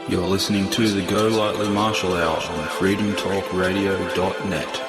You're listening to the Go Lightly Martial Hour on freedomtalkradio.net.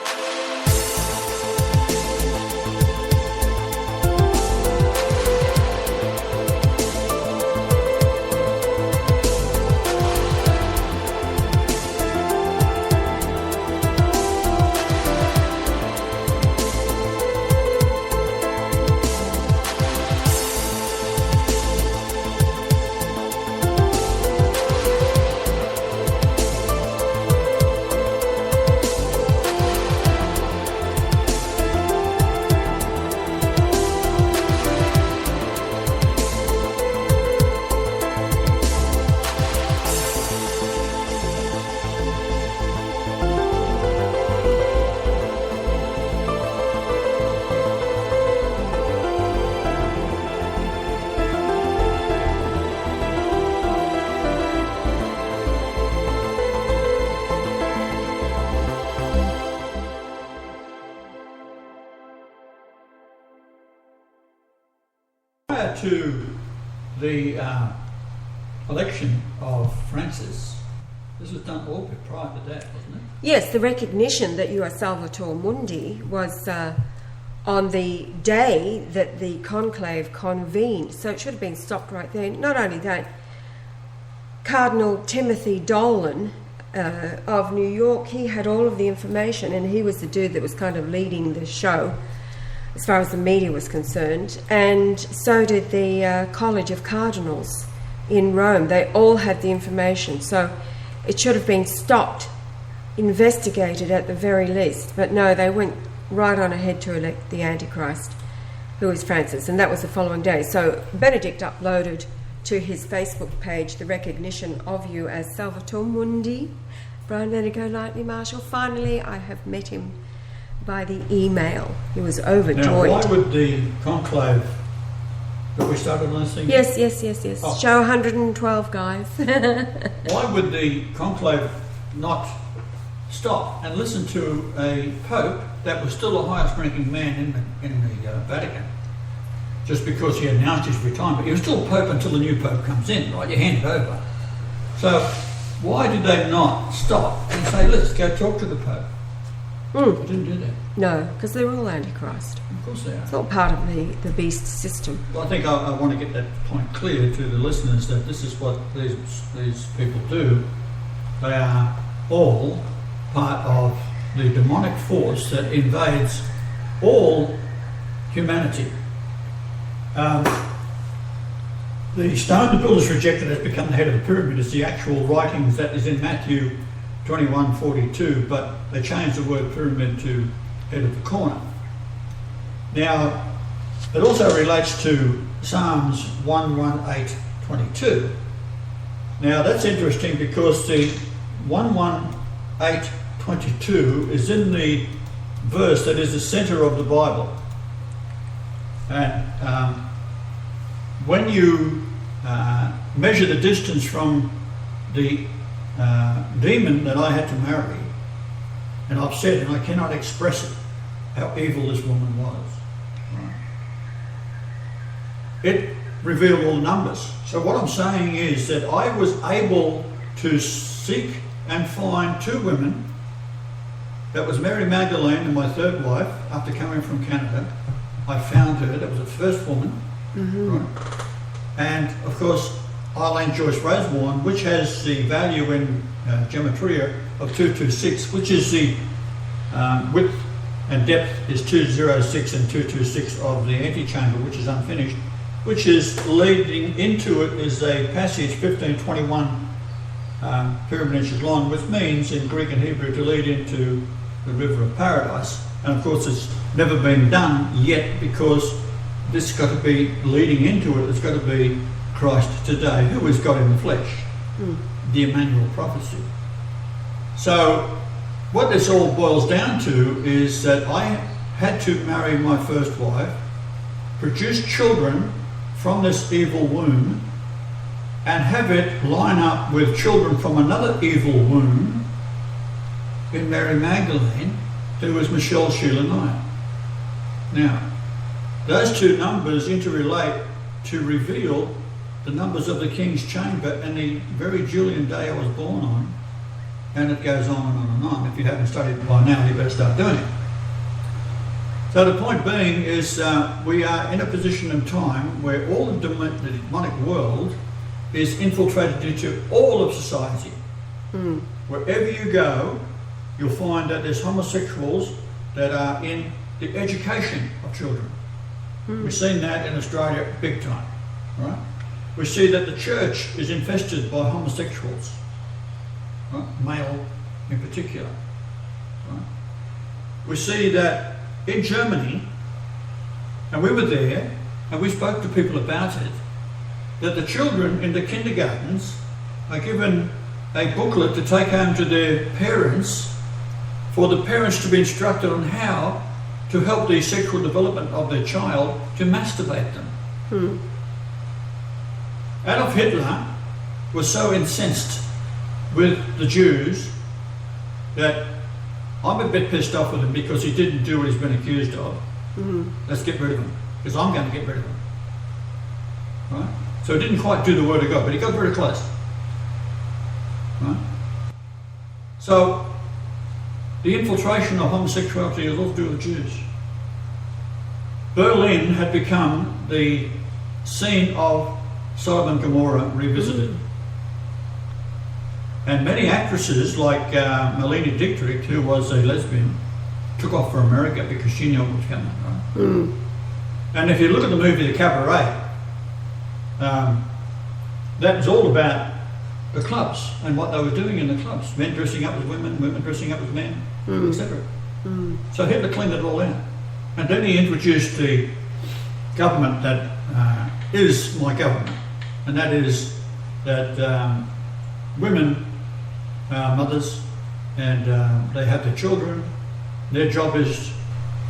Prior to the election of Francis, this was done all prior to that, wasn't it? Yes, the recognition that you are Salvator Mundi was on the day that the conclave convened, so it should have been stopped right there. Not only that, Cardinal Timothy Dolan of New York, he had all of the information, and he was the dude that was kind of leading the show as far as the media was concerned, and so did the College of Cardinals in Rome. They all had the information, so it should have been stopped, investigated at the very least. But no, they went right on ahead to elect the Antichrist, who was Francis, and that was the following day. So Benedict uploaded to his Facebook page the recognition of you as Salvator Mundi, Brian Go Lightly Marshall. Finally, I have met him by the email. He was overjoyed. Now, why would the conclave that we started last thing? Yes. Oh. Show 112, guys. Why would the conclave not stop and listen to a pope that was still the highest ranking man in the Vatican? Just because he announced his retirement. He was still pope until the new pope comes in, right? You hand it over. So why did they not stop and say, let's go talk to the pope? They didn't do that. No, because they're all Antichrist. Of course they are. It's all part of the beast system. Well, I think I want to get that point clear to the listeners that this is what these people do. They are all part of the demonic force that invades all humanity. The stone the builders rejected has become the head of the pyramid is the actual writings that is in Matthew 21:42, but they changed the word pyramid to head of the corner. Now, it also relates to Psalms 118:22. Now, that's interesting because the 118:22 is in the verse that is the center of the Bible. And when you measure the distance from the demon that I had to marry, and I've said, and I cannot express it, how evil this woman was. Right? It revealed all the numbers. So what I'm saying is that I was able to seek and find two women. That was Mary Magdalene and my third wife, after coming from Canada. I found her, that was the first woman. Mm-hmm. Right? And of course, Eileen Joyce Rosewarne, which has the value in Gematria of 226, which is the width and depth is 206 and 226 of the antechamber, which is unfinished, which is leading into it is a passage 1521 pyramid inches long, which means in Greek and Hebrew to lead into the river of paradise. And of course it's never been done yet because this has got to be leading into it. It's got to be Christ today, who is God in the flesh, the Emmanuel prophecy. So what this all boils down to is that I had to marry my first wife, produce children from this evil womb, and have it line up with children from another evil womb in Mary Magdalene, who was Michelle Sheila Knight. Now, those two numbers interrelate to reveal the numbers of the king's chamber and the very Julian day I was born on, and it goes on and on and on. If you haven't studied it by now, you better start doing it. So the point being is we are in a position in time where all the demonic world is infiltrated into all of society. Wherever you go, you'll find that there's homosexuals that are in the education of children. We've seen that in Australia big time, right? We see that the church is infested by homosexuals, right? Male in particular, right? We see that in Germany, and we were there, and we spoke to people about it, that the children in the kindergartens are given a booklet to take home to their parents for the parents to be instructed on how to help the sexual development of their child to masturbate them. Adolf Hitler was so incensed with the Jews that I'm a bit pissed off with him because he didn't do what he's been accused of. Let's get rid of him, because I'm going to get rid of him. Right? So he didn't quite do the word of God, but he got very close. Right? So the infiltration of homosexuality is all to do with Jews. Berlin had become the scene of Sodom and Gomorrah revisited. And many actresses like Melanie Dietrich, who was a lesbian, took off for America because she knew what was coming, right? And if you look at the movie The Cabaret, that was all about the clubs and what they were doing in the clubs. Men dressing up as women, women dressing up as men, etc. So Hitler cleaned it all out. And then he introduced the government that is my government. And that is that women are mothers, and they have their children. Their job is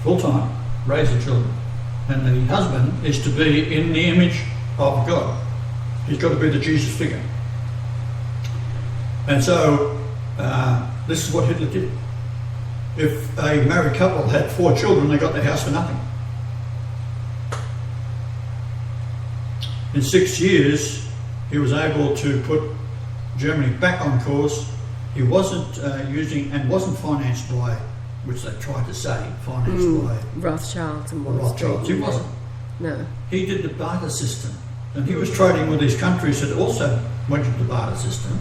full-time, raise the children. And the husband is to be in the image of God. He's got to be the Jesus figure. And so this is what Hitler did. If a married couple had 4 children, they got their house for nothing. In 6 years, he was able to put Germany back on course. He wasn't using and wasn't financed by, which they tried to say, financed by Rothschilds and Wall Street. Rothschilds. He wasn't. No. He did the barter system. And he was trading with these countries that also went into the barter system.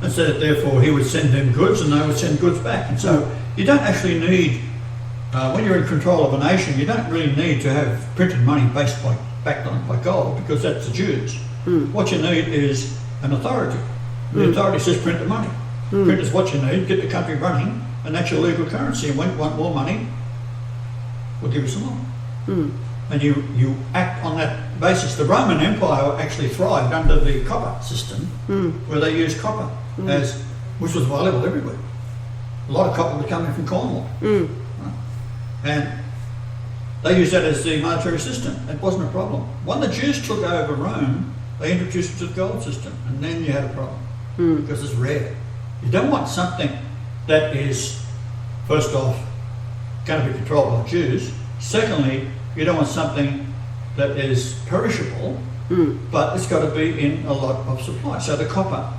And so that therefore he would send them goods and they would send goods back. And so you don't actually need, when you're in control of a nation, you don't really need to have printed money backed on by gold, because that's the Jews. What you need is an authority. The authority says print the money. Print is what you need, get the country running, and that's your legal currency. And when you want more money, we'll give you some more. And you act on that basis. The Roman Empire actually thrived under the copper system, where they used copper as, which was available everywhere. A lot of copper was coming from Cornwall. Right? And they used that as the monetary system. It wasn't a problem. When the Jews took over Rome, they introduced it to the gold system, and then you had a problem, because it's rare. You don't want something that is, first off, going to be controlled by Jews. Secondly, you don't want something that is perishable, but it's got to be in a lot of supply. So the copper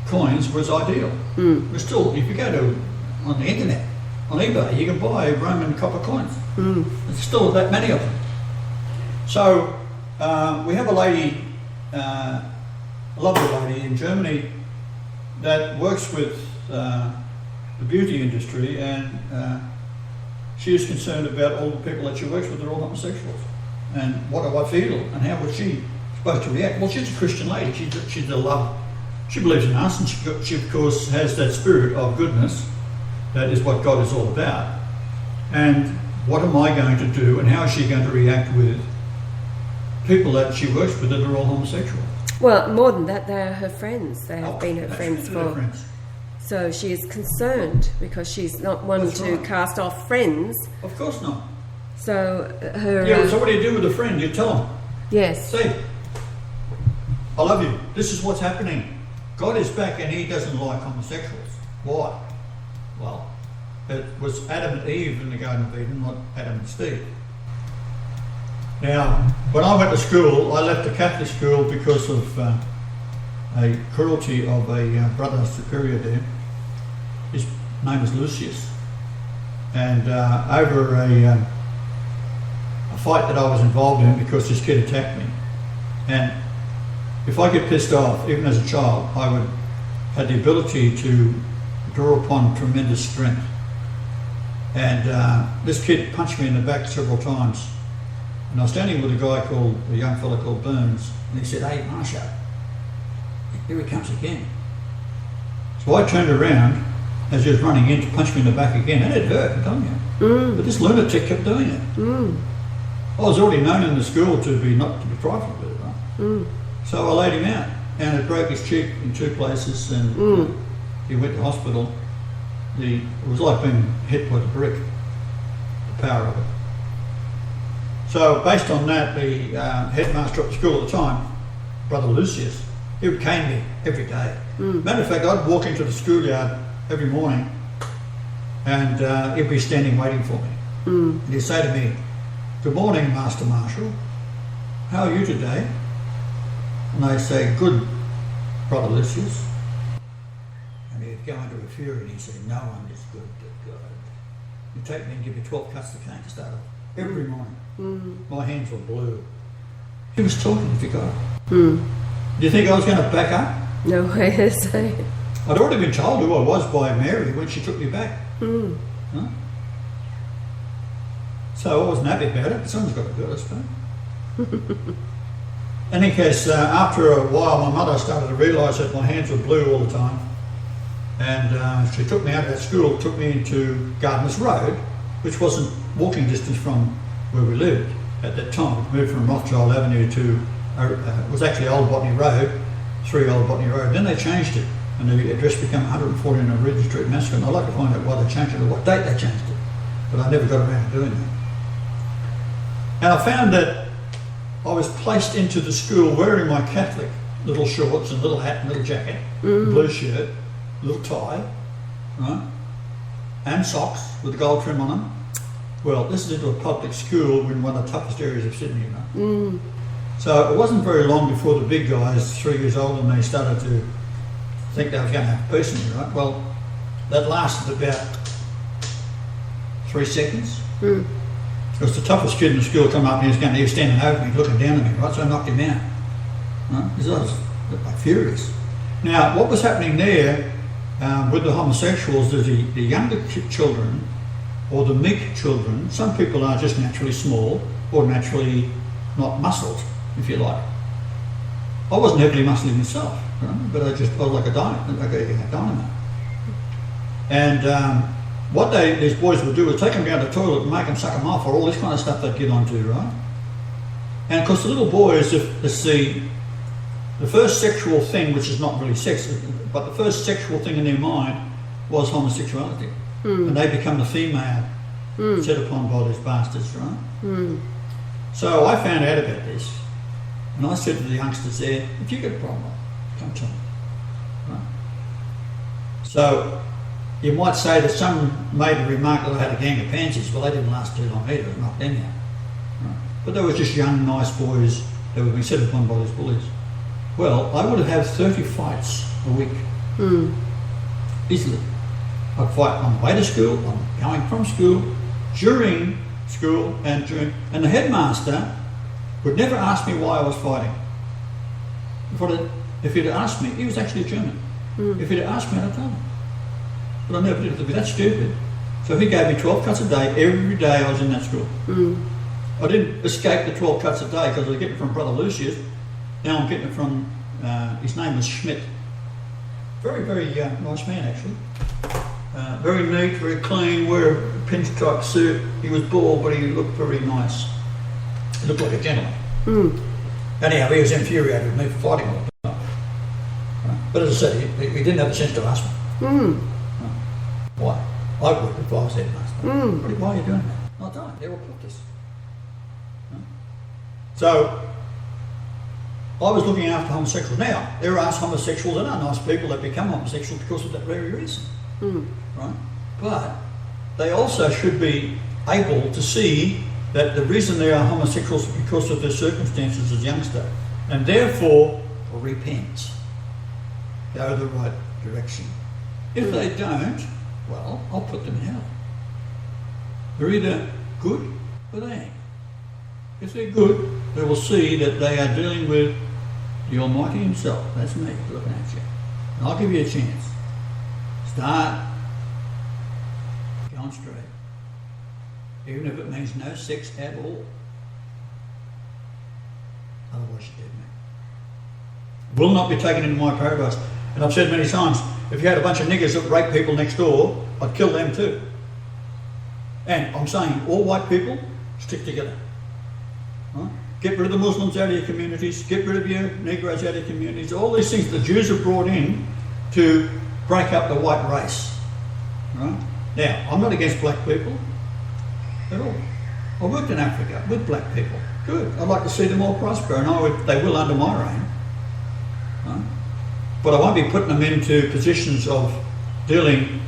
coins was ideal. But still, if you go to on the internet, on eBay, you can buy Roman copper coins. There's still that many of them. So we have a lady, a lovely lady in Germany that works with the beauty industry, and she is concerned about all the people that she works with are all homosexuals. And what do I feel? And how was she supposed to react? Well, she's a Christian lady. She's a love. She believes in us, and she of course has that spirit of goodness. That is what God is all about. And what am I going to do, and how is she going to react with people that she works with that are all homosexual? Well, more than that, they are her friends. They have been her friends for... So she is concerned because she's not one to cast off friends. Of course not. So her... Yeah, so what do you do with a friend? You tell them. Yes. Say, I love you. This is what's happening. God is back and he doesn't like homosexuals. Why? Well, it was Adam and Eve in the Garden of Eden, not Adam and Steve. Now, when I went to school, I left the Catholic school because of a cruelty of a brother superior there. His name was Lucius. And over a fight that I was involved in because this kid attacked me. And if I get pissed off, even as a child, I would have the ability to draw upon tremendous strength. And this kid punched me in the back several times. And I was standing with a young fella called Burns, and he said, "Hey, Marsha, here he comes again." So I turned around as he was running in to punch me in the back again, and it hurt, I'm telling you. But this lunatic kept doing it. I was already known in the school to be not to be trifled with, right? So I laid him out, and it broke his cheek in 2 places, and he went to hospital. It was like being hit with a brick, the power of it. So based on that, the headmaster at the school at the time, Brother Lucius, he would cane me every day. Matter of fact, I'd walk into the schoolyard every morning, and he'd be standing waiting for me. And he'd say to me, "Good morning, Master Marshall. How are you today?" And I'd say, "Good, Brother Lucius." And he'd go into a fury and he'd say, "No one is good but God." He'd take me and give me 12 cuts of cane to start off every morning. My hands were blue. He was talking to God. Do you think I was going to back up? No way to say it. I'd already been told who I was by Mary when she took me back. Huh? So I wasn't happy about it, but someone's got to do it, I suppose. In any case, after a while, my mother started to realise that my hands were blue all the time. And she took me out of that school, took me into Gardeners Road, which wasn't walking distance from where we lived at that time. We moved from Rothschild Avenue to, it was actually Old Botany Road, 3 Old Botany Road. Then they changed it, and the address became 149 Regent Street, Massacre. And I'd like to find out why they changed it or what date they changed it. But I never got around to doing that. And I found that I was placed into the school wearing my Catholic little shorts and little hat and little jacket, blue shirt, little tie, right, and socks with a gold trim on them. Well, this is into a public school in one of the toughest areas of Sydney, you know. So it wasn't very long before the big guys, 3 years older than me, started to think they were going to have a piece of me, right? Well, that lasted about 3 seconds. Because the toughest kid in the school come up and he was standing over me, looking down at me, right? So I knocked him out. Right? Because I was like furious. Now, what was happening there with the homosexuals is the younger children or the meek children, some people are just naturally small or naturally not muscled, if you like. I wasn't heavily muscly myself, right? But I was like a dynamo. And what these boys would do is take them down to the toilet and make them suck them off, or all this kind of stuff they'd get onto, right? And of course the little boys, if the first sexual thing, which is not really sex, but the first sexual thing in their mind was homosexuality. And they become the female set upon by these bastards, right? So I found out about this, and I said to the youngsters there, "If you get a problem, come to me." Right? So you might say that some made a remark that I had a gang of pansies. Well, they didn't last too long either, I knocked them out. Right? But they were just young, nice boys that were being set upon by these bullies. Well, I would have had 30 fights a week, easily. I'd fight on the way to school, on going from school, during school, and the headmaster would never ask me why I was fighting. If he'd asked me, he was actually a German. If he'd asked me, I'd tell him. But I never did. It'd be that stupid. So he gave me 12 cuts a day. Every day I was in that school. I didn't escape the 12 cuts a day because I was getting it from Brother Lucius. Now I'm getting it from, his name was Schmidt. Very, very nice man, actually. Very neat, very clean, wear a pinstripe suit. He was bald, but he looked very nice. He looked like a gentleman. Anyhow, he was infuriated with me for fighting all the time. Right? But as I said, he didn't have the sense to ask me. Why? I would if I was headmaster. Why are you doing that? I don't. They're all cultists. So I was looking after homosexuals. Now, there are homosexuals that are nice people that become homosexual because of that very reason. Right? But they also should be able to see that the reason they are homosexuals is because of their circumstances as youngster, and therefore repent, go the right direction. If they don't, well, I'll put them in hell. They're either good or they ain't. If they're good, they will see that they are dealing with the Almighty Himself. That's me looking at you. And I'll give you a chance. Start going straight. Even if it means no sex at all. Otherwise you're dead, mate. Will not be taken into my paradise. And I've said many times, if you had a bunch of niggers that rape people next door, I'd kill them too. And I'm saying all white people, stick together. Right? Get rid of the Muslims out of your communities, get rid of your Negroes out of your communities, all these things the Jews have brought in to break up the white race. Right? Now, I'm not against black people at all. I worked in Africa with black people. Good. I'd like to see them all prosper, and they will under my reign. Right? But I won't be putting them into positions of dealing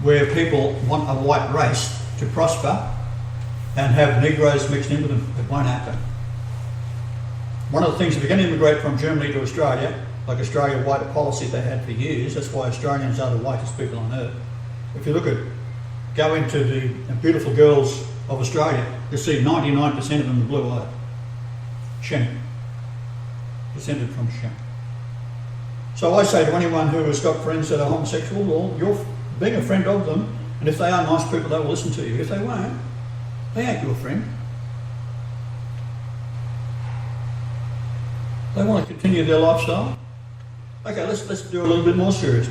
where people want a white race to prosper and have Negroes mixed in with them. It won't happen. One of the things, if you're going to immigrate from Germany to Australia, like Australia white policy they had for years, that's why Australians are the whitest people on earth. If you go into the beautiful girls of Australia, you'll see 99% of them are blue-eyed. Shem. Descended from Shem. So I say to anyone who has got friends that are homosexual, well, you're being a friend of them, and if they are nice people, they will listen to you. If they won't, they ain't your friend. They want to continue their lifestyle. Okay, let's do a little bit more serious.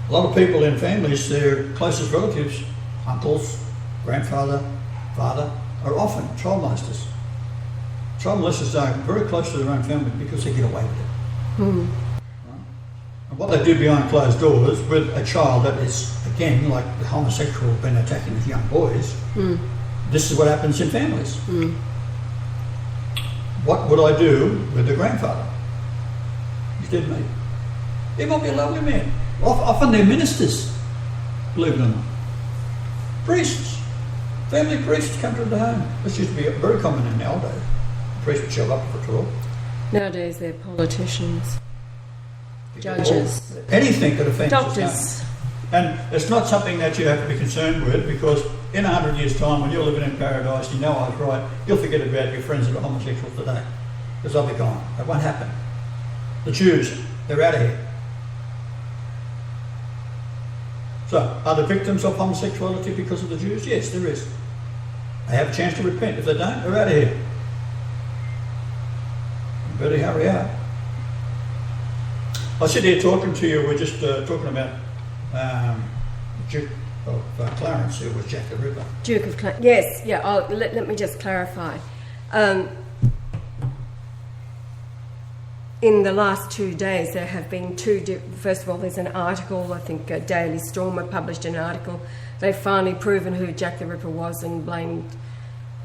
A lot of people in families, their closest relatives, uncles, grandfather, father, are often child molesters. Child molesters are very close to their own family because they get away with it. Mm. Right? And what they do behind closed doors with a child that is, again, like the homosexual been attacking these young boys, this is what happens in families. Mm. What would I do with the grandfather? He's dead, mate. He might be a lovely man. Often they're ministers, believe it or not. Priests. Family priests come to the home. This used to be very common in nowadays. The priest would show up for a talk. Nowadays they're politicians, judges, anything that offends doctors. us. And it's not something that you have to be concerned with, because in 100 years' time, when you're living in paradise, you know I was right, you'll forget about your friends that are homosexuals today, because they'll be gone. That won't happen. The Jews, they're out of here. So, are the victims of homosexuality because of the Jews? Yes, there is. They have a chance to repent. If they don't, they're out of here. You better hurry up. I sit here talking to you, we're just talking about Duke of Clarence, who was Jack the Ripper. Duke of Clarence, yes, yeah, let me just clarify. In the last 2 days, there have been first of all, there's an article, I think Daily Stormer published an article. They've finally proven who Jack the Ripper was and blamed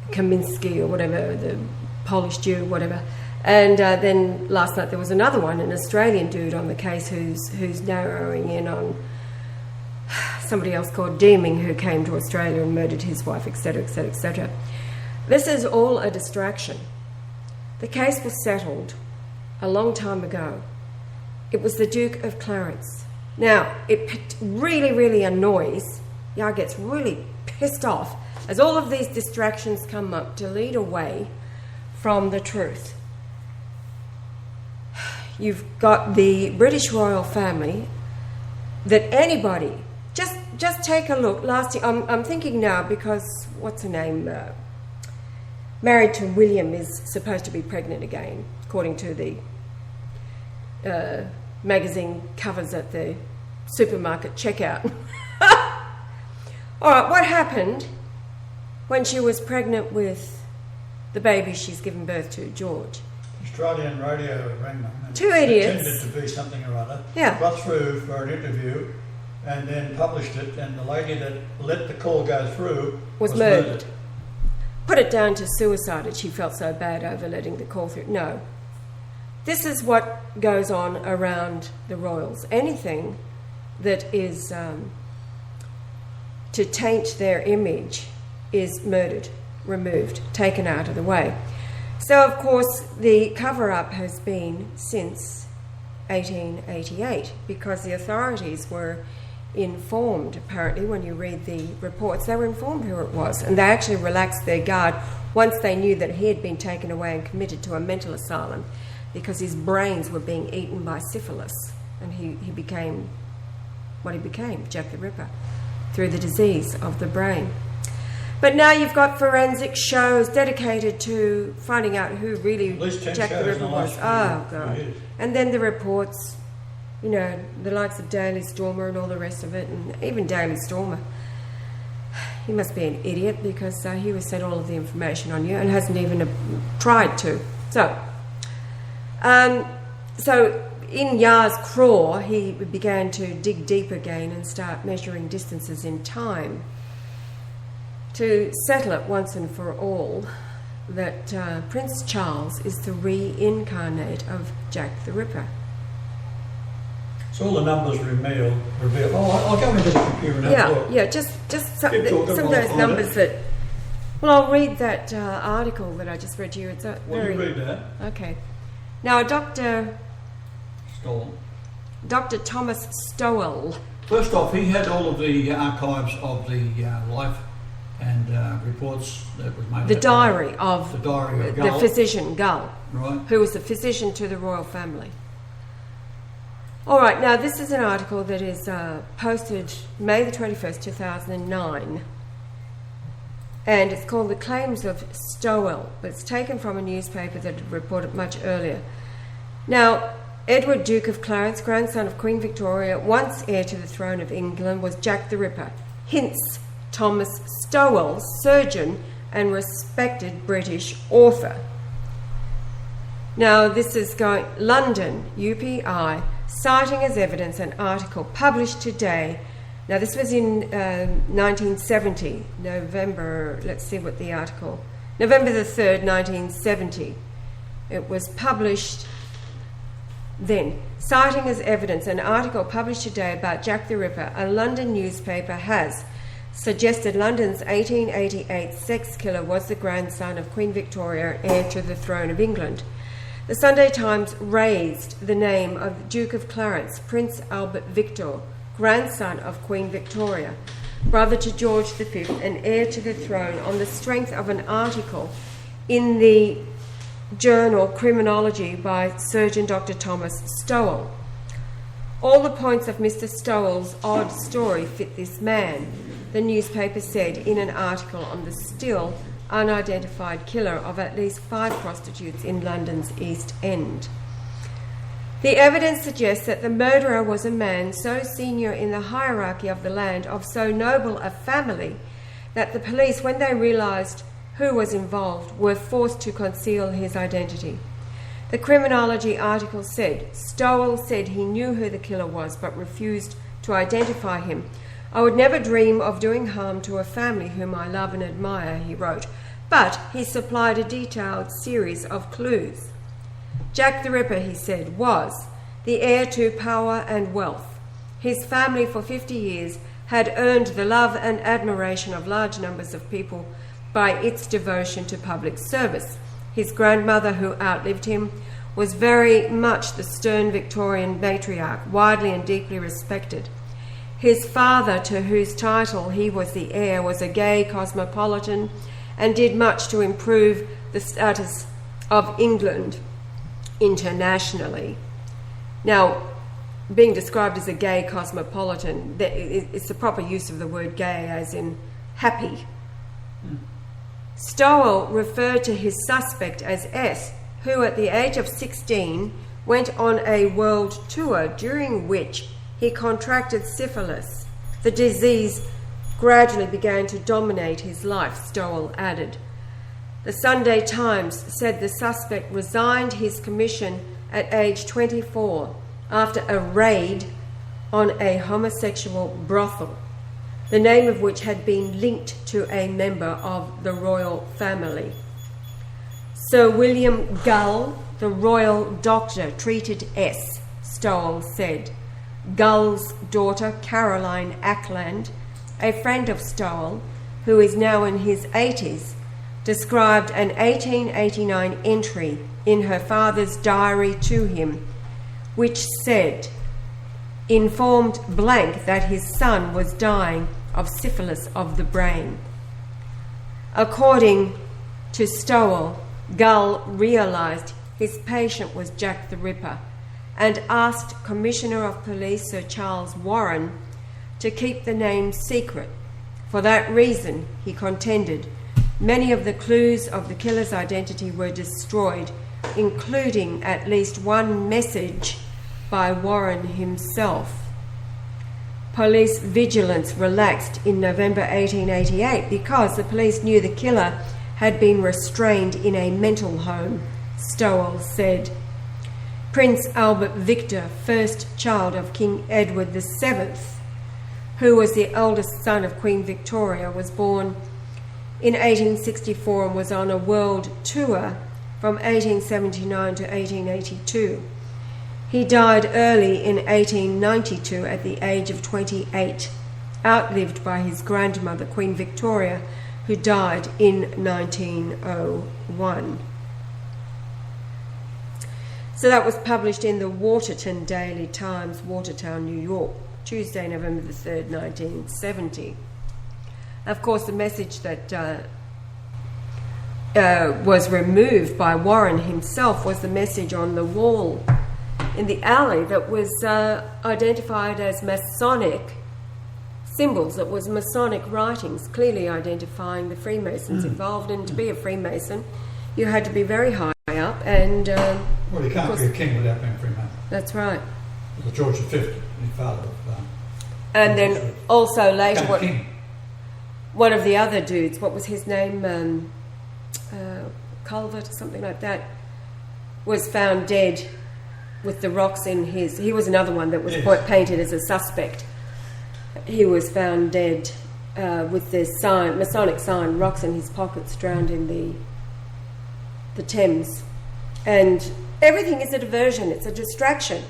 Kaminsky or whatever, the Polish Jew, whatever. And then last night there was another one, an Australian dude on the case who's narrowing in on somebody else called Deeming, who came to Australia and murdered his wife, etc., etc., etc. This is all a distraction. The case was settled a long time ago. It was the Duke of Clarence. Now, it really, really annoys, Yar gets really pissed off as all of these distractions come up to lead away from the truth. You've got the British royal family that anybody, just take a look. Last year, I'm thinking now because, what's her name, married to William, is supposed to be pregnant again, according to the magazine covers at the supermarket checkout. All right, what happened when she was pregnant with the baby she's given birth to, George? Australian radio rang them. Two idiots. Pretended to be something or other. Yeah. Got through for an interview and then published it, and the lady that let the call go through was murdered. Put it down to suicide, and she felt so bad over letting the call through. No. This is what goes on around the royals. Anything that is to taint their image is murdered. removed, taken out of the way. So, of course, the cover-up has been since 1888, because the authorities were informed, apparently, when you read the reports, they were informed who it was, and they actually relaxed their guard once they knew that he had been taken away and committed to a mental asylum because his brains were being eaten by syphilis, and he became what he became, Jack the Ripper, through the disease of the brain. But now you've got forensic shows dedicated to finding out who really Jack the Ripper was. Oh, God. And then the reports, you know, the likes of Daily Stormer and all the rest of it, and even Daily Stormer. He must be an idiot, because he was sent all of the information on you and hasn't even tried to. So in Yar's Craw, he began to dig deep again and start measuring distances in time to settle it once and for all that Prince Charles is the reincarnate of Jack the Ripper. So all the numbers reveal. Oh, I'll go into the computer and have a look. Yeah, just some of those numbers that... Well, I'll read that article that I just read to you. It's you read that. Okay. Now, Dr. Thomas Stowell. First off, he had all of the archives of the life and reports that was made. The diary of Gull. The physician Gull, right, who was the physician to the royal family. All right, now this is an article that is posted May the 21st, 2009, and it's called The Claims of Stowell, but it's taken from a newspaper that had reported much earlier. Now, Edward, Duke of Clarence, grandson of Queen Victoria, once heir to the throne of England, was Jack the Ripper. Hence, Thomas Stowell, surgeon and respected British author. Now, this is going... London, UPI, citing as evidence an article published today. Now, this was in 1970, November... Let's see what the article... November the 3rd, 1970. It was published then. Citing as evidence an article published today about Jack the Ripper, a London newspaper has suggested London's 1888 sex killer was the grandson of Queen Victoria, heir to the throne of England. The Sunday Times raised the name of Duke of Clarence, Prince Albert Victor, grandson of Queen Victoria, brother to George V and heir to the throne, on the strength of an article in the journal Criminology by Surgeon Dr. Thomas Stowell. All the points of Mr. Stowell's odd story fit this man, the newspaper said in an article on the still unidentified killer of at least 5 prostitutes in London's East End. The evidence suggests that the murderer was a man so senior in the hierarchy of the land, of so noble a family, that the police, when they realised who was involved, were forced to conceal his identity. The Criminology article said, Stowell said he knew who the killer was but refused to identify him. I would never dream of doing harm to a family whom I love and admire, he wrote, but he supplied a detailed series of clues. Jack the Ripper, he said, was the heir to power and wealth. His family for 50 years had earned the love and admiration of large numbers of people by its devotion to public service. His grandmother, who outlived him, was very much the stern Victorian matriarch, widely and deeply respected. His father, to whose title he was the heir, was a gay cosmopolitan and did much to improve the status of England internationally. Now, being described as a gay cosmopolitan, it's the proper use of the word gay as in happy. Stowell referred to his suspect as S, who at the age of 16 went on a world tour during which he contracted syphilis. The disease gradually began to dominate his life, Stowell added. The Sunday Times said the suspect resigned his commission at age 24 after a raid on a homosexual brothel, the name of which had been linked to a member of the royal family. Sir William Gull, the royal doctor, treated S, Stowell said. Gull's daughter, Caroline Ackland, a friend of Stowell, who is now in his 80s, described an 1889 entry in her father's diary to him, which said, informed blank that his son was dying of syphilis of the brain. According to Stowell, Gull realised his patient was Jack the Ripper and asked Commissioner of Police Sir Charles Warren to keep the name secret. For that reason, he contended, many of the clues of the killer's identity were destroyed, including at least one message by Warren himself. Police vigilance relaxed in November 1888 because the police knew the killer had been restrained in a mental home, Stowell said. Prince Albert Victor, first child of King Edward VII, who was the eldest son of Queen Victoria, was born in 1864 and was on a world tour from 1879 to 1882. He died early in 1892 at the age of 28, outlived by his grandmother, Queen Victoria, who died in 1901. So that was published in the Waterton Daily Times, Watertown, New York, Tuesday, November the 3rd, 1970. Of course, the message that was removed by Warren himself was the message on the wall in the alley that was identified as Masonic symbols. It was Masonic writings, clearly identifying the Freemasons involved. And to be a Freemason, you had to be very high up. And well, you can't be a king without being a Freemason. That's right. George V, the father of. And then also later, king. One of the other dudes, what was his name? Culvert or something like that, was found dead with the rocks in his. He was another one that was painted as a suspect. He was found dead with the sign, Masonic sign, rocks in his pockets, drowned in the Thames. And everything is a diversion, it's a distraction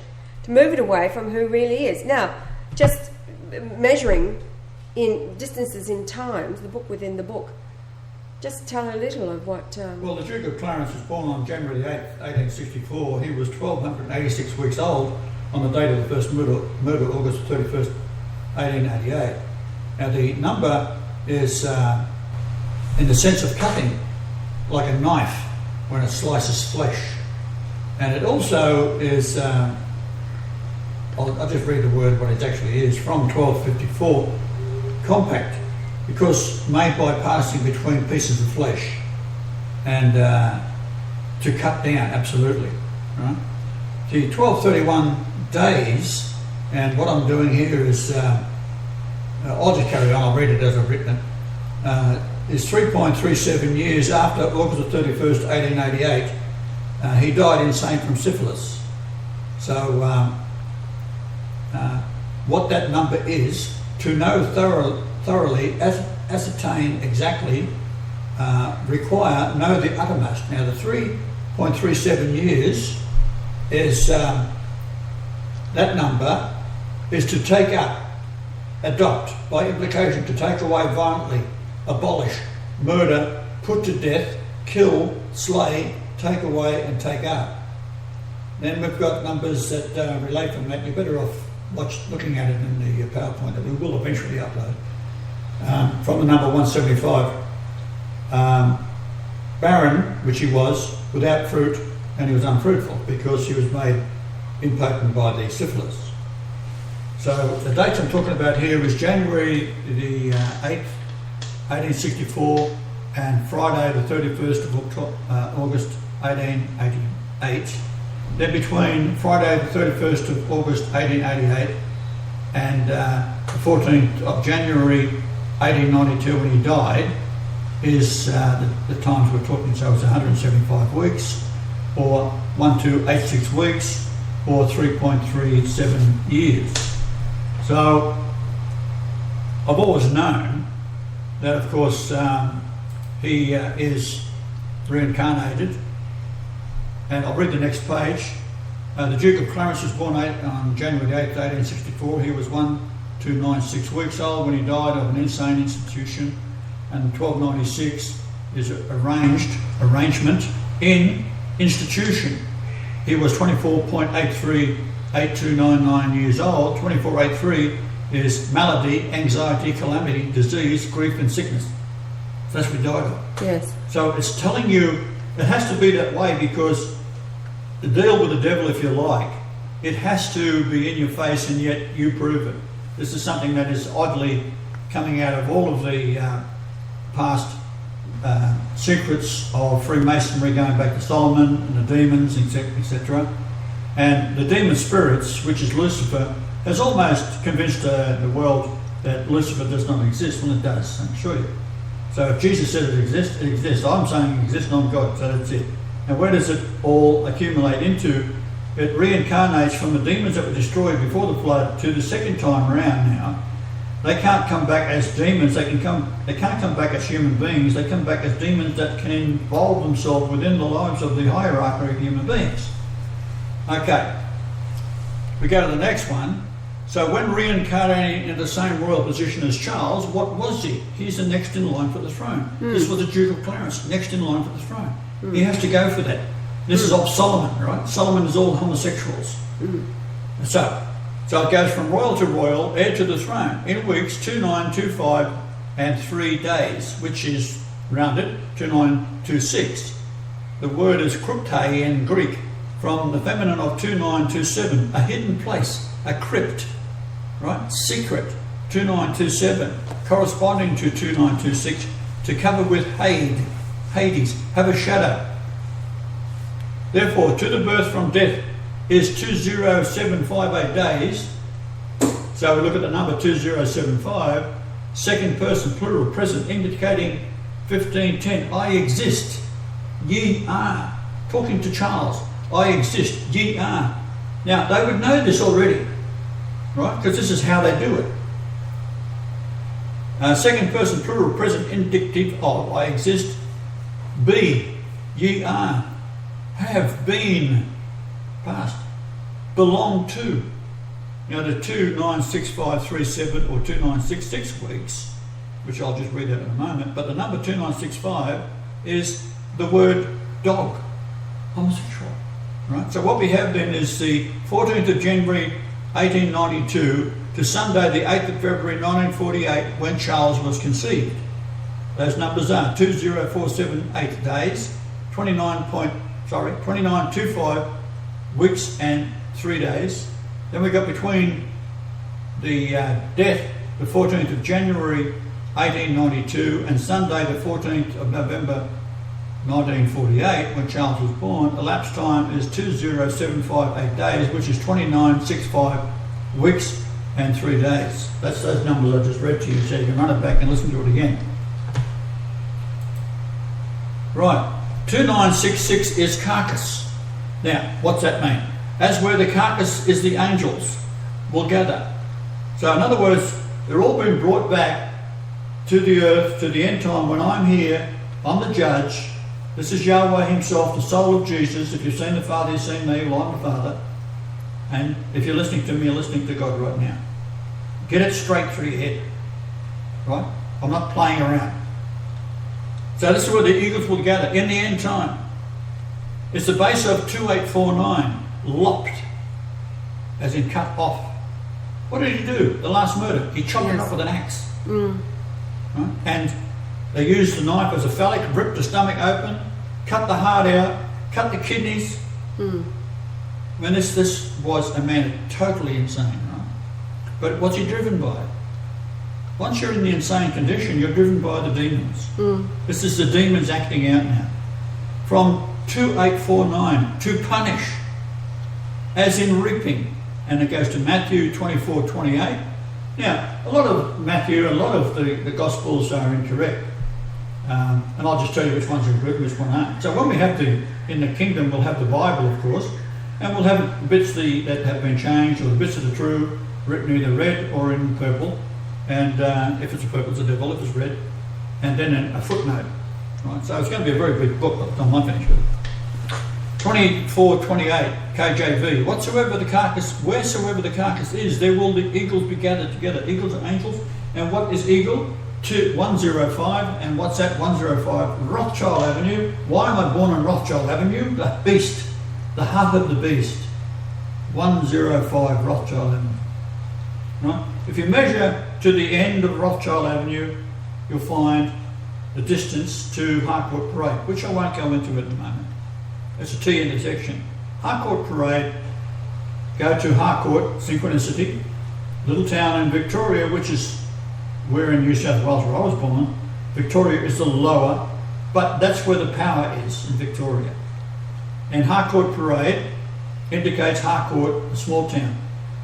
to move it away from who really is. Now, just measuring in distances in time, the book within the book, just tell a little of what... Well, the Duke of Clarence was born on January 8th, 1864. He was 1,286 weeks old on the date of the first murder August 31st, 1888. Now, the number is in the sense of cutting, like a knife when it slices flesh. And it also is, I'll just read the word, what it actually is, from 1254, compact, because made by passing between pieces of flesh, and to cut down, absolutely. Right? The 1231 days, and what I'm doing here is, I'll just carry on, I'll read it as I've written it, is 3.37 years after August the 31st, 1888, he died insane from syphilis. So what that number is, to know thoroughly, ascertain exactly, require, know the uttermost. Now the 3.37 years is, that number is to take up, adopt, by implication to take away violently, abolish, murder, put to death, kill, slay, take away and take up. Then we've got numbers that relate from that. You're better off looking at it in the PowerPoint that we will eventually upload. From the number 175, barren, which he was, without fruit, and he was unfruitful because he was made impotent by the syphilis. So the dates I'm talking about here is January the 8th, 1864, and Friday the 31st of August, 1888. Then between Friday the 31st of August 1888 and the 14th of January 1892 when he died is the times we're talking. So it's 175 weeks, or 1286 weeks, or 3.37 years. So I've always known that, of course, he is reincarnated. And I'll read the next page. The Duke of Clarence was born on January 8th, 1864. He was 1296 weeks old when he died of an insane institution. And 1296, is arrangement in institution. He was 24.838299 years old. 2483 is malady, anxiety, calamity, disease, grief and sickness. So that's what he died of. Yes. So it's telling you it has to be that way, because to deal with the devil, if you like, it has to be in your face and yet you prove it. This is something that is oddly coming out of all of the past secrets of Freemasonry, going back to Solomon and the demons, etc. And the demon spirits, which is Lucifer, has almost convinced the world that Lucifer does not exist. Well, it does, I can assure you. So if Jesus said it exists, it exists. I'm saying it exists, not God, so that's it. And where does it all accumulate into? It reincarnates from the demons that were destroyed before the flood to the second time around now. They can't come back as demons, they can't come back as human beings, they come back as demons that can involve themselves within the lives of the hierarchy of human beings. Okay, we go to the next one. So when reincarnating in the same royal position as Charles, what was he? He's the next in line for the throne. This was the Duke of Clarence, next in line for the throne. He has to go for that. This is of Solomon, right? Solomon is all homosexuals. So it goes from royal to royal, heir to the throne, in weeks 2925 and 3 days, which is rounded 2926. The word is krypte in Greek, from the feminine of 2927, a hidden place, a crypt, right? Secret, 2927, corresponding to 2926, to cover with Hades, have a shadow. Therefore, to the birth from death is 20758 days. So we look at the number 2075, second person plural present, indicating 1510. I exist, ye are. Talking to Charles, I exist, ye are. Now, they would know this already, right? Because this is how they do it. Second person plural present, indicative of I exist, be, ye are, have been, past, belong to. Now the 296537 or 2966 weeks, which I'll just read out in a moment, but the number 2965 is the word dog, homosexual, right? So what we have then is the 14th of January 1892 to Sunday the 8th of February 1948, when Charles was conceived. Those numbers are 20478 days, 2925 weeks and 3 days. Then we got between the death, the 14th of January 1892, and Sunday the 14th of November 1948, when Charles was born, elapsed time is 20758 days, which is 2965 weeks and 3 days. That's those numbers I just read to you, so you can run it back and listen to it again. Right, 2966 is carcass. Now, what's that mean? As where the carcass is, the angels will gather. So in other words, they're all being brought back to the earth, to the end time when I'm here, I'm the judge. This is Yahweh himself, the soul of Jesus. If you've seen the Father, you've seen me, well, I'm the Father. And if you're listening to me, you're listening to God right now. Get it straight through your head, right? I'm not playing around. So this is where the eagles will gather in the end time. It's the base of 2849, lopped, as in cut off. What did he do? The last murder. He chopped it up with an axe. Right? And they used the knife as a phallic, ripped the stomach open, cut the heart out, cut the kidneys. I mean, this was a man totally insane, right? But what's he driven by? Once you're in the insane condition, you're driven by the demons. This is the demons acting out now. From 2849, to punish, as in reaping. And it goes to Matthew 24:28. Now, a lot of Matthew, a lot of the Gospels are incorrect. And I'll just tell you which ones are good and which ones aren't. So when we have in the kingdom, we'll have the Bible, of course, and we'll have bits that have been changed, or the bits that are true, written either red or in purple. And if it's a purple, it's a devil. If it's red, and then a footnote. Right. So it's going to be a very big book. I'm not finished with it. 24:28 KJV. Wheresoever the carcass is, there will the eagles be gathered together. Eagles are angels. And what is eagle? 105, and what's that? 105 Rothschild Avenue. Why am I born on Rothschild Avenue? The beast, the heart of the beast. 105 Rothschild Avenue. Right? If you measure to the end of Rothschild Avenue, you'll find the distance to Harcourt Parade, which I won't go into at the moment. It's a T intersection. Harcourt Parade, go to Harcourt, Synchronicity, little town in Victoria, which is where in New South Wales where I was born. Victoria is the lower, but that's where the power is in Victoria. And Harcourt Parade indicates Harcourt, a small town.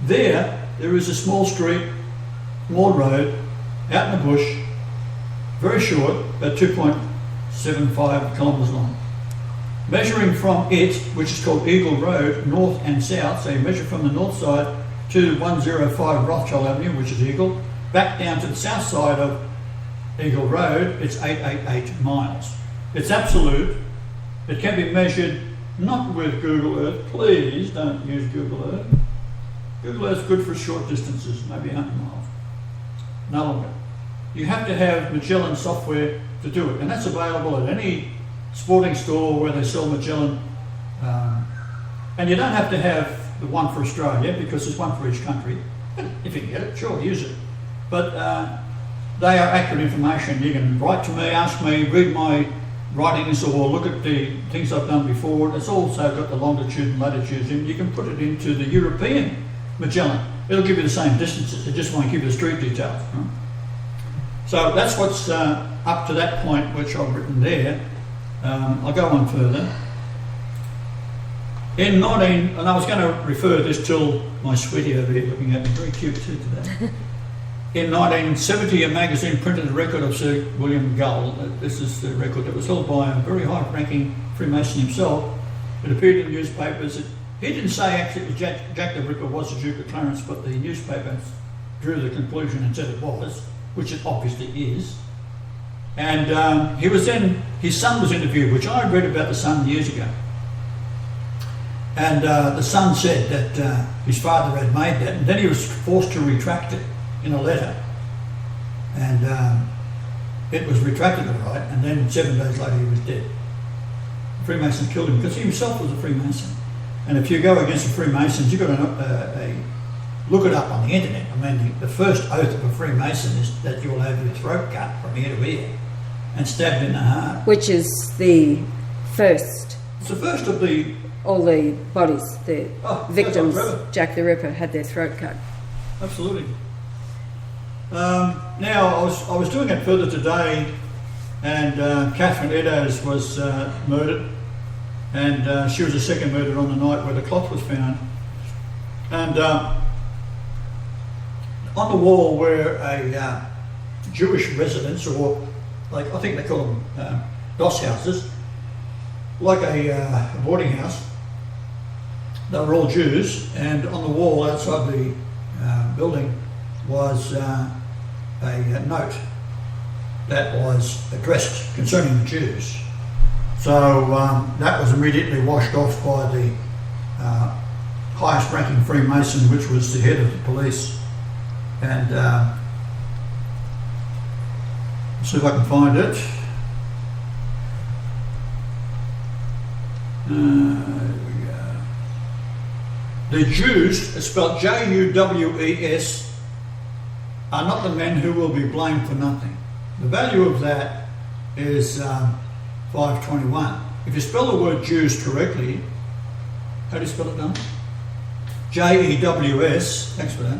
There is a small street, small road, out in the bush, very short, about 2.75 kilometres long. Measuring from it, which is called Eagle Road, north and south, so you measure from the north side to 105 Rothschild Avenue, which is Eagle, back down to the south side of Eagle Road, it's 888 miles. It's absolute. It can be measured not with Google Earth. Please don't use Google Earth. Google Earth's good for short distances, maybe 100 miles. No longer. You have to have Magellan software to do it, and that's available at any sporting store where they sell Magellan. And you don't have to have the one for Australia because there's one for each country. If you can get it, sure, use it. But they are accurate information. You can write to me, ask me, read my writings, or look at the things I've done before. It's also got the longitude and latitudes in. You can put it into the European Magellan. It'll give you the same distances. It just won't give you the street details. Right? So that's what's up to that point, which I've written there. I'll go on further. And I was going to refer this till my sweetie over here looking at me, very cute too today. In 1970, a magazine printed a record of Sir William Gull. This is the record that was held by a very high-ranking Freemason himself. It appeared in newspapers. He didn't say actually it was Jack the Ripper was the Duke of Clarence, but the newspapers drew the conclusion and said it was, which it obviously is. And his son was interviewed, which I read about the son years ago. And the son said that his father had made that, and then he was forced to retract it in a letter. And it was retracted all right, and then 7 days later he was dead. The Freemasons killed him because he himself was a Freemason. And if you go against the Freemasons, you've got to look it up on the internet. I mean, the first oath of a Freemason is that you will have your throat cut from ear to ear and stabbed in the heart. Which is the first. It's the first of the... All the bodies, the victims, Jack the Ripper, had their throat cut. Absolutely. Now, I was doing it further today, and Catherine Eddowes was murdered, and she was the second murdered on the night where the cloth was found. And on the wall were a Jewish residence, or like I think they call them doss houses, like a boarding house. They were all Jews, and on the wall outside the building was a note that was addressed concerning the Jews. So that was immediately washed off by the highest ranking Freemason, which was the head of the police. And see if I can find it. The Jews, spelled J-U-W-E-S, are not the men who will be blamed for nothing. The value of that is 521. If you spell the word Jews correctly, how do you spell it, Don? J-E-W-S, thanks for that.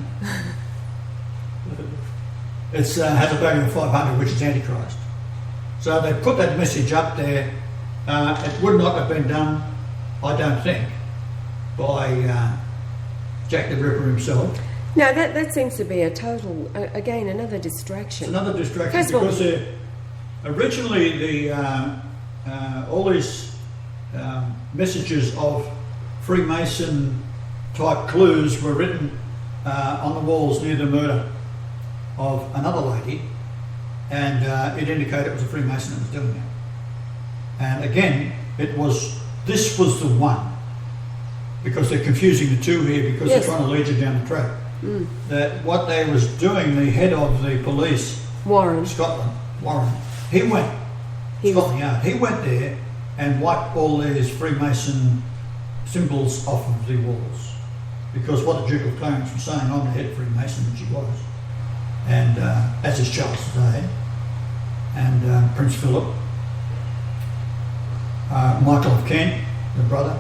It has a value of 500, which is Antichrist. So they put that message up there. It would not have been done, I don't think, by Jack the Ripper himself. No, that seems to be a total, again, another distraction. It's another distraction because originally all these messages of Freemason type clues were written on the walls near the murder of another lady, and it indicated it was a Freemason that was doing it. And again, this was the one, because they're confusing the two here, because they're trying to lead you down the track. That what they was doing, the head of the police Warren. Scotland, Warren. He went, Scotland Yard, he went there and wiped all these Freemason symbols off of the walls. Because what the Duke of Clarence was saying, I'm the head Freemason, which he was. And as is Charles today, and Prince Philip, Michael of Kent, the brother,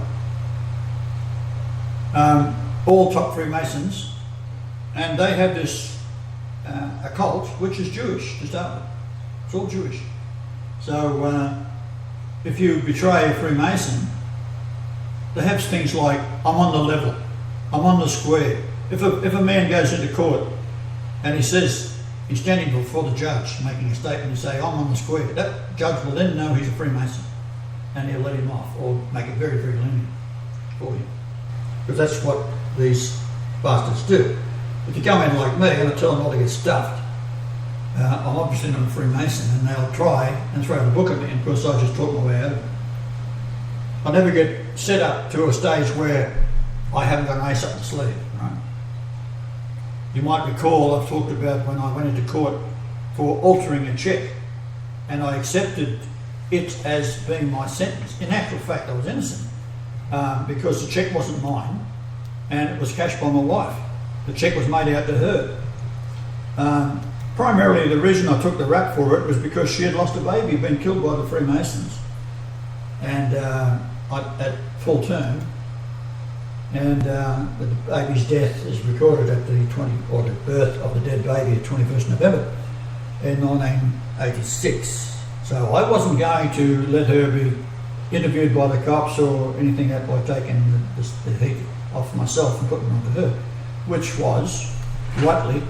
all top Freemasons, and they have this occult which is Jewish to start with. It's all Jewish. So if you betray a Freemason, they have things like, I'm on the level, I'm on the square. If a man goes into court and he says, he's standing before the judge making a statement and say, I'm on the square, that judge will then know he's a Freemason and he'll let him off or make it very, very lenient for you. Because that's what these bastards do. If you come in like me and I tell them all to get stuffed, I'm obviously not a Freemason, and they'll try and throw the book at me, and of course I just talk my way out of it. I never get set up to a stage where I haven't got an ace up the sleeve, right? You might recall I've talked about when I went into court for altering a cheque, and I accepted it as being my sentence. In actual fact, I was innocent because the cheque wasn't mine, and it was cashed by my wife. The cheque was made out to her. Primarily, the reason I took the rap for it was because she had lost a baby, been killed by the Freemasons, and at full term. And the baby's death is recorded at the birth of the dead baby at 21st November in 1986. So I wasn't going to let her be interviewed by the cops or anything that by taking the heat off myself and putting it onto her, which was rightly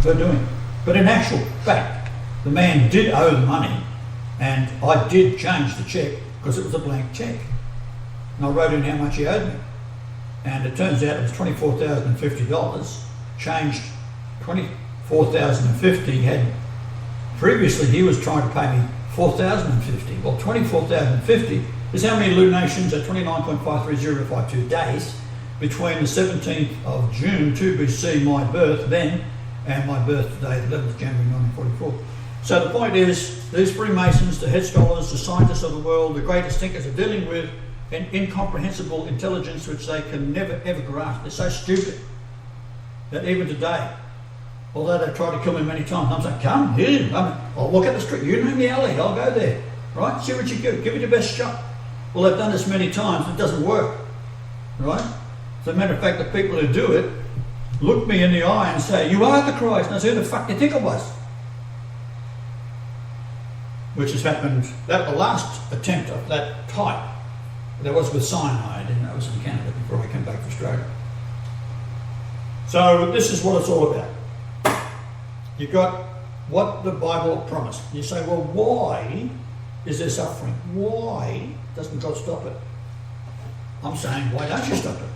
her doing. But in actual fact, the man did owe the money, and I did change the cheque because it was a blank cheque. And I wrote in how much he owed me. And it turns out it was $24,050, changed $24,050, had previously he was trying to pay me $4,050. Well, $24,050 is how many lunations at 29.53052 days between the 17th of June 2 BC, my birth then, and my birth today, the 11th of January 1944. So the point is, these Freemasons, the head scholars, the scientists of the world, the greatest thinkers are dealing with an incomprehensible intelligence which they can never ever grasp. They're so stupid that even today, although they've tried to kill me many times, I'm saying, come here, I'll walk up the street, you name the alley, I'll go there, right? See what you do, give it your best shot. Well, they've done this many times, it doesn't work, right? As a matter of fact, the people who do it look me in the eye and say, you are the Christ. And I say, who the fuck do you think I was? Which has happened, that the last attempt of that type, that was with cyanide, and that was in Canada before I came back to Australia. So this is what it's all about. You've got what the Bible promised. You say, well, why is there suffering? Why doesn't God stop it? I'm saying, why don't you stop it?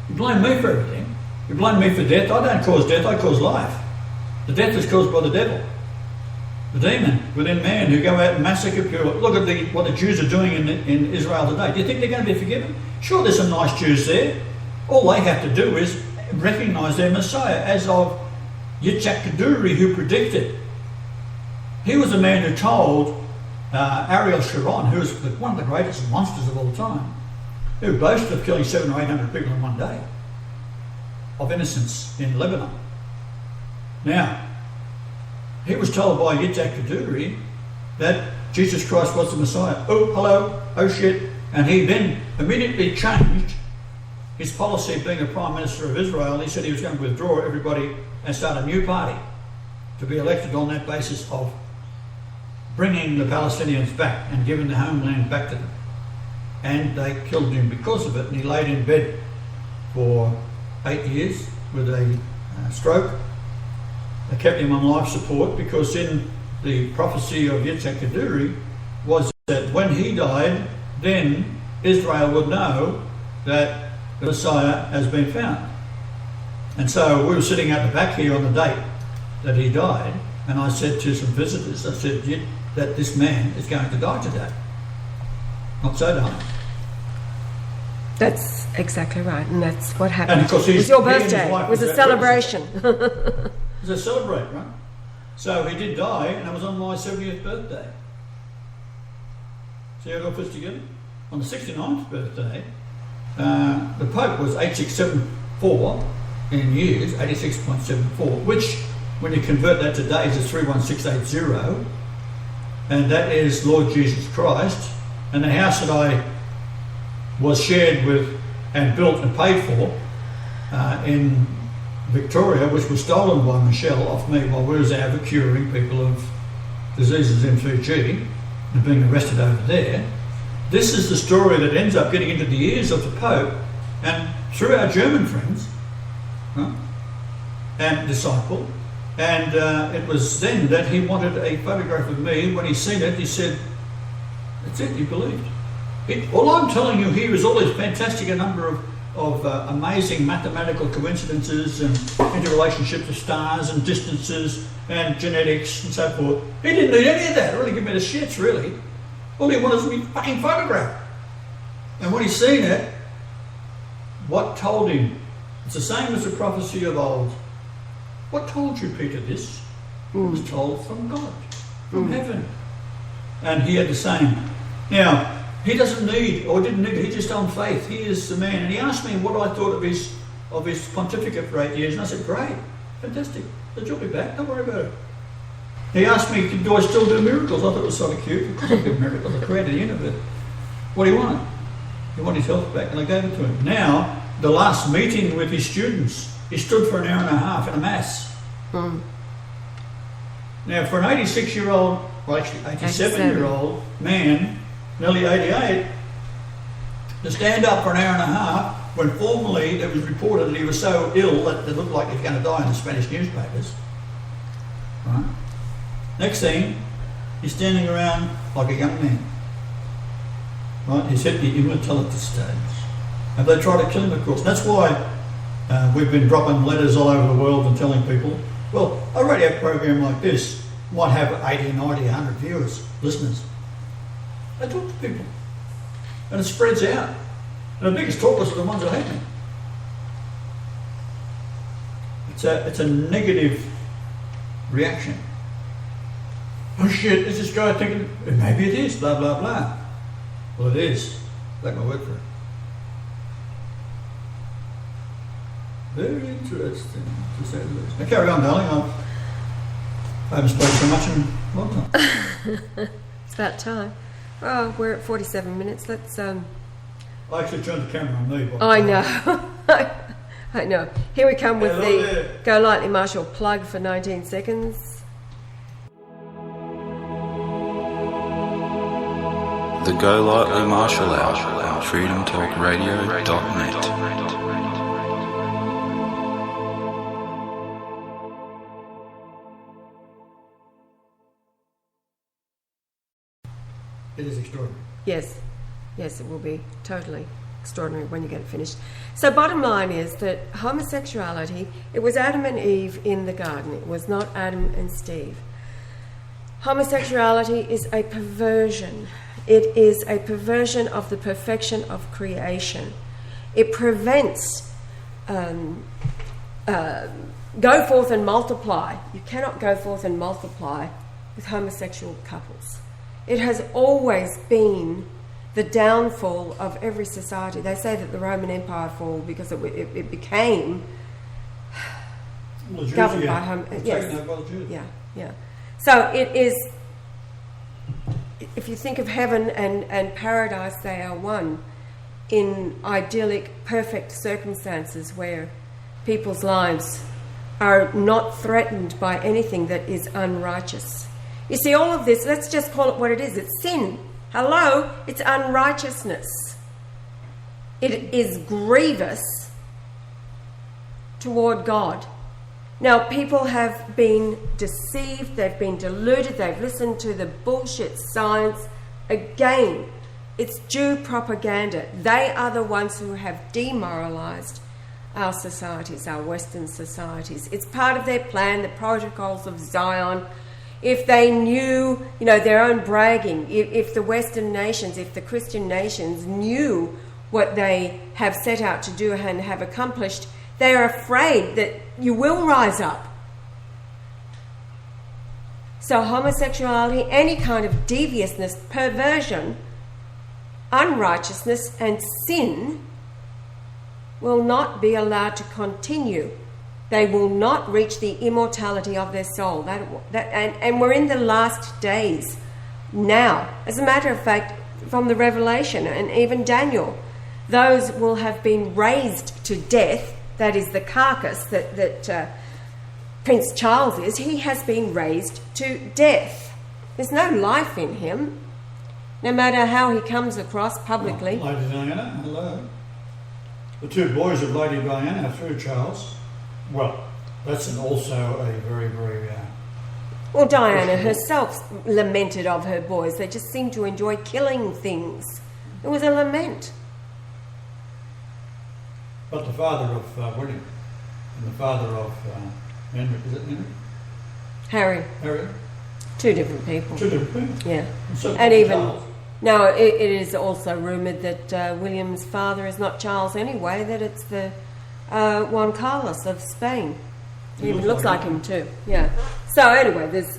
You blame me for everything. You blame me for death. I don't cause death, I cause life. The death is caused by the devil. The demon within man who go out and massacre people. Look at what the Jews are doing in Israel today. Do you think they're going to be forgiven? Sure, there's some nice Jews there. All they have to do is recognise their Messiah, as of Yitzhak Kaduri, who predicted. He was the man who told Ariel Sharon, who was one of the greatest monsters of all time, who boasted of killing 700 or 800 people in one day of innocence in Lebanon. Now, he was told by Yitzhak Kaduri that Jesus Christ was the Messiah. Oh, hello, oh shit. And he then immediately changed his policy of being a Prime Minister of Israel. He said he was going to withdraw everybody and start a new party to be elected on that basis of bringing the Palestinians back and giving the homeland back to them. And they killed him because of it, and he laid in bed for 8 years with a stroke. They kept him on life support because in the prophecy of Yitzhak Kaduri was that when he died, then Israel would know that the Messiah has been found. And so we were sitting at the back here on the date that he died, and I said to some visitors, I said that this man is going to die today. Not so, darling. That's exactly right, and that's what happened. And of course, it was your birthday. It was a celebration. Because they celebrate, right? So he did die, and it was on my 70th birthday. See how it all fits together? On the 69th birthday, the Pope was 8674 in years, 86.74, which, when you convert that to days, is 31680, and that is Lord Jesus Christ. And the house that I was shared with and built and paid for in Victoria, which was stolen by Michelle off me while we was out curing people of diseases in Fiji and being arrested over there. This is the story that ends up getting into the ears of the Pope and through our German friends, right, and disciple. And it was then that he wanted a photograph of me. When he seen it, he said, "That's it, he believed." All I'm telling you here is all this fantastic number of amazing mathematical coincidences and interrelationships of stars and distances and genetics and so forth. He didn't need any of that. It really gave me the shits, really. All he wanted was to be fucking photographed. And when he seen it, what told him? It's the same as the prophecy of old. What told you, Peter, this? It was told from God, from heaven. And he had the same. Now, he doesn't need, or didn't need, he just on faith. He is the man. And he asked me what I thought of his pontificate for 8 years. And I said, great, fantastic. But you'll be back, don't worry about it. He asked me, do I still do miracles? I thought it was sort of cute. Of course I do miracles. I created the universe. What do you want? He wanted his health back, and I gave it to him. Now, the last meeting with his students, he stood for an hour and a half in a mass. Now, for an 86-year-old, well, actually 87-year-old man, nearly 88, to stand up for an hour and a half when formerly it was reported that he was so ill that it looked like he was going to die in the Spanish newspapers. Right? Next thing, he's standing around like a young man. Right? He's hit the immortality stage. And they try to kill him, of course. And that's why we've been dropping letters all over the world and telling people, well, a radio program like this might have 80, 90, 100 viewers, listeners. They talk to people. And it spreads out. And the biggest talkers are the ones that hate me. It's a negative reaction. Oh shit, is this guy thinking, maybe it is, blah, blah, blah. Well, it is. Take my word for it. Very interesting, to say the least. Now carry on, darling. I haven't spoken so much in a long time. It's about time. Oh, we're at 47 minutes. Let's... I actually turned the camera on me. I know. I know. Here we come with Hello the there. Go Lightly Marshall plug for 19 seconds. The Go Lightly Martial Hour on freedomtalkradio.net. It is extraordinary. Yes, it will be totally extraordinary when you get it finished. So bottom line is that homosexuality, it was Adam and Eve in the garden. It was not Adam and Steve. Homosexuality is a perversion. It is a perversion of the perfection of creation. It prevents go forth and multiply. You cannot go forth and multiply with homosexual couples. It has always been the downfall of every society. They say that the Roman Empire fall because it became governed by Yeah. So it is. If you think of heaven and paradise, they are one in idyllic, perfect circumstances where people's lives are not threatened by anything that is unrighteous. You see, all of this, let's just call it what it is. It's sin. Hello? It's unrighteousness. It is grievous toward God. Now, people have been deceived, they've been deluded, they've listened to the bullshit science. Again, it's Jew propaganda. They are the ones who have demoralized our societies, our Western societies. It's part of their plan, the protocols of Zion. If they knew, their own bragging, if the Western nations, if the Christian nations knew what they have set out to do and have accomplished, they are afraid that you will rise up So homosexuality, any kind of deviousness, perversion, unrighteousness and sin will not be allowed to continue. They will not reach the immortality of their soul. And we're in the last days now. As a matter of fact, from the Revelation and even Daniel, those will have been raised to death. That is the carcass that Prince Charles is. He has been raised to death. There's no life in him, no matter how he comes across publicly. Oh, Lady Diana, hello. The two boys of Lady Diana through Charles. Well, that's also a very, very... well, Diana herself lamented of her boys. They just seemed to enjoy killing things. It was a lament. But the father of William and the father of Henry, is it Henry? Harry. Two different people. Two different people. Yeah. So and even... Charles. No, it is also rumoured that William's father is not Charles anyway, that it's the Juan Carlos of Spain. He looks like him too, yeah. So anyway, there's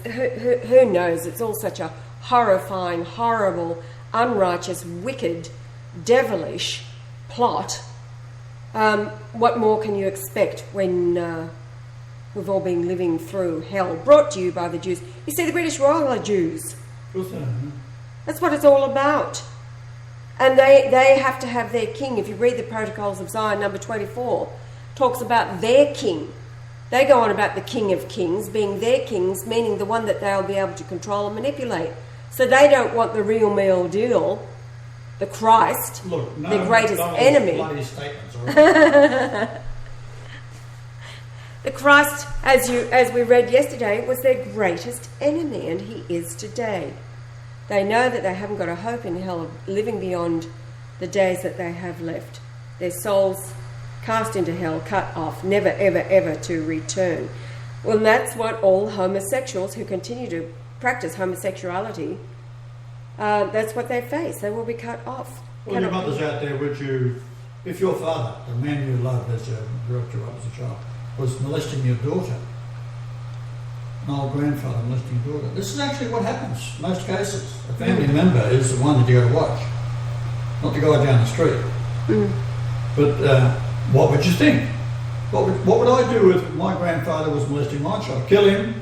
who knows? It's all such a horrifying, horrible, unrighteous, wicked, devilish plot. What more can you expect when we've all been living through hell, brought to you by the Jews? You see, the British Royal are Jews. That's what it's all about. And they have to have their king. If you read the Protocols of Zion, number 24, talks about their king. They go on about the King of Kings being their kings, meaning the one that they'll be able to control and manipulate. So they don't want the real meal deal, the Christ, the greatest enemy. The Christ, as we read yesterday, was their greatest enemy, and he is today. They know that they haven't got a hope in hell of living beyond the days that they have left. Their souls cast into hell, cut off, never, ever, ever to return. Well, that's what all homosexuals who continue to practice homosexuality, that's what they face. They will be cut off. Well, your mothers out there, would you, if your father, the man you loved as you grew up as a child, was molesting your daughter, an old grandfather molesting your daughter, this is actually what happens in most cases. A family member is the one that you got to watch, not the guy down the street. But what would you think? What would I do if my grandfather was molesting my child? Kill him?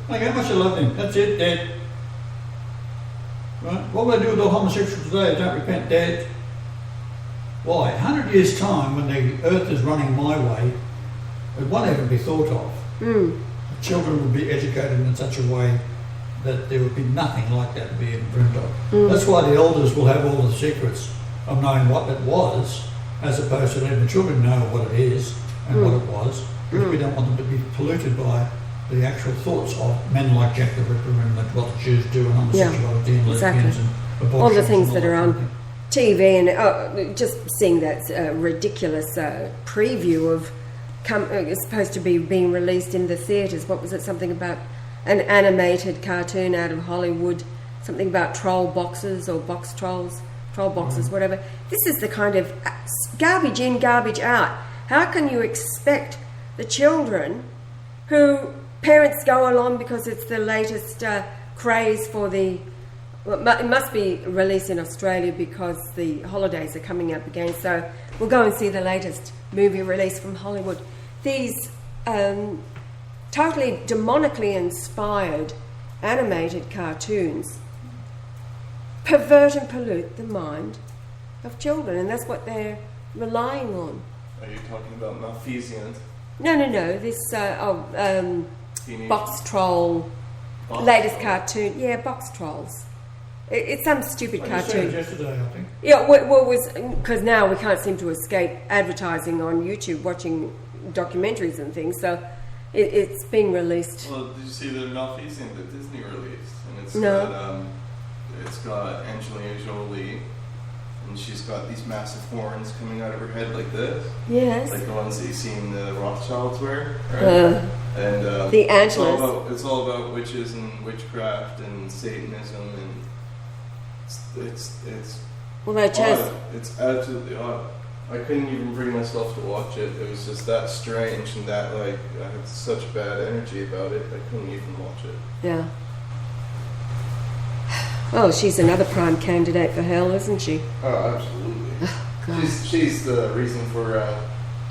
Like how much I love him. That's it, dead. Right? What would I do with all homosexuals today? Don't repent, dead. Why? 100 years' time, when the earth is running my way, it won't even be thought of. Children would be educated in such a way that there would be nothing like that to be even dreamed of. That's why the elders will have all the secrets of knowing what it was, as opposed to letting the children know what it is and what it was, because we don't want them to be polluted by the actual thoughts of men like Jack the Ripper and what the Jews do and homosexuality and lesbians and abortion. All the things that are on TV and just seeing that ridiculous preview of it's supposed to be being released in the theatres. What was it? Something about an animated cartoon out of Hollywood, something about troll boxes or box trolls, troll boxes, whatever. This is the kind of garbage in, garbage out. How can you expect the children who parents go along because it's the latest craze for the... Well, it must be released in Australia because the holidays are coming up again, so we'll go and see the latest movie release from Hollywood. These totally demonically inspired animated cartoons pervert and pollute the mind of children, and that's what they're relying on. Are you talking about Malthusians? No. This box troll, latest cartoon. Yeah, box trolls. It's some stupid cartoon. You said it yesterday, I think. Yeah, well, because now we can't seem to escape advertising on YouTube, watching documentaries and things. So it's being released. Well, did you see the Malthusian that Disney released? And it's got Angelina Jolie, and she's got these massive horns coming out of her head like this. Yes. Like the ones that you see in the Rothschilds wear. Right? And the Angelas. It's all about witches and witchcraft and Satanism, and it's well, they chose. odd. It's absolutely odd. I couldn't even bring myself to watch it. It was just that strange and that like I had such bad energy about it. I couldn't even watch it. Yeah. Oh, she's another prime candidate for hell, isn't she? Oh, absolutely. Oh, God. She's the reason for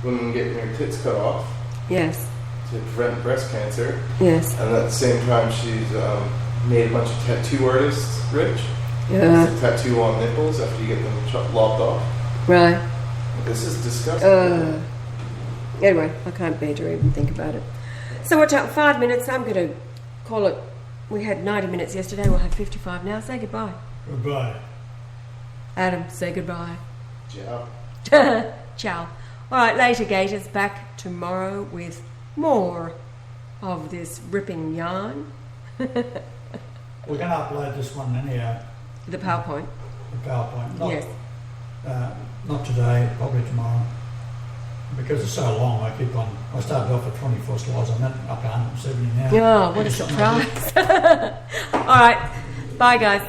women getting their tits cut off Yes. to prevent breast cancer. Yes. And at the same time, she's made a bunch of tattoo artists rich. Yeah. It's a tattoo on nipples after you get them lopped off. Right. This is disgusting. Anyway, I can't bear to even think about it. So watch out, 5 minutes. I'm going to call it. We had 90 minutes yesterday. We'll have 55 now. Say goodbye. Goodbye. Adam, say goodbye. Ciao. Ciao. All right, later, Gators. Back tomorrow with more of this ripping yarn. We're going to upload this one anyhow. The PowerPoint. The PowerPoint. Yes. Not today, probably tomorrow. Because it's so long, I started off at 24 slides, I'm up to 170 now. Oh, what a surprise. All right. Bye, guys.